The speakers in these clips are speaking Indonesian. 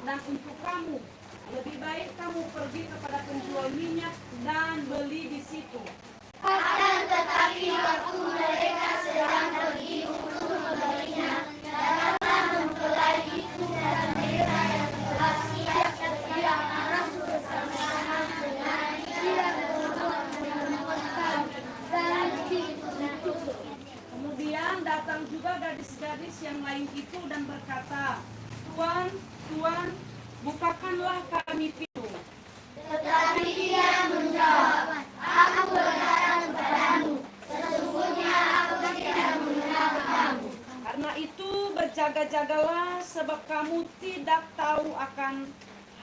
dan untuk kamu. Lebih baik kamu pergi kepada penjual minyak dan beli di situ. Akan tetapi waktu mereka sedang pergi untuk membelinya, datanglah mempelai itu dan mereka yang telah siap sedia masuk bersama-sama dengan dia untuk menemukan dan pintu ditutup. Kemudian datang juga gadis-gadis yang lain itu dan berkata, Tuan, Tuan, bukakanlah kami pintu. Tetapi dia menjawab, aku berkata kepadamu, sesungguhnya aku tidak mengenal kamu. Karena itu berjaga-jagalah sebab kamu tidak tahu akan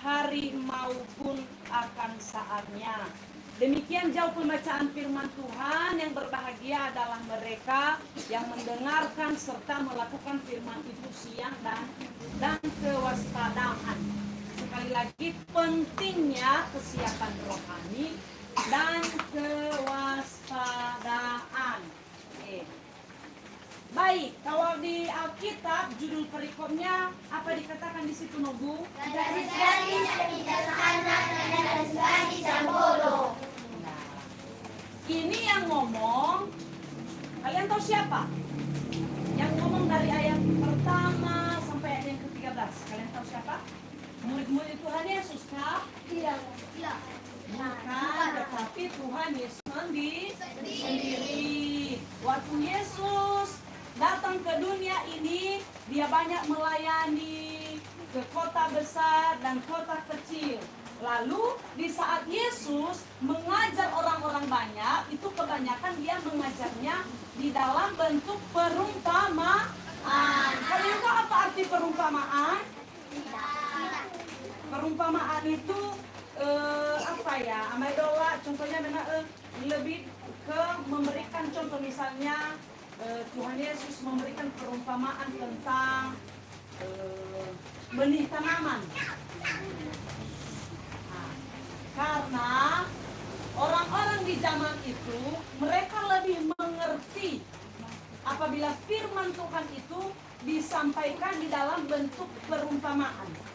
hari maupun akan saatnya. Demikian jauh pembacaan firman Tuhan. Yang berbahagia adalah mereka yang mendengarkan serta melakukan firman itu siang dan kewaspadaan. Sekali lagi pentingnya kesiapan rohani dan kewaspadaan. Baik, kalau di Alkitab judul perikopnya apa dikatakan di situ, Nobu? Gadis-gadis yang bijaksana dan gadis-gadis yang bodoh. Nah, ini yang ngomong, kalian tahu siapa? Yang ngomong dari ayat pertama sampai ayat yang ke-13. Kalian tahu siapa? Murid-murid Tuhan Yesus, kah? Tidak. Bukan, tetapi Tuhan Yesus sendiri. Waktu Yesus datang ke dunia ini, dia banyak melayani ke kota besar dan kota kecil. Lalu di saat Yesus mengajar orang-orang banyak, itu kebanyakan dia mengajarnya di dalam bentuk perumpamaan. Kalian tahu apa arti perumpamaan? Perumpamaan itu apa ya, Amaidola contohnya memang lebih ke memberikan contoh, misalnya Tuhan Yesus memberikan perumpamaan tentang benih tanaman. Nah, karena orang-orang di zaman itu mereka lebih mengerti apabila firman Tuhan itu disampaikan di dalam bentuk perumpamaan.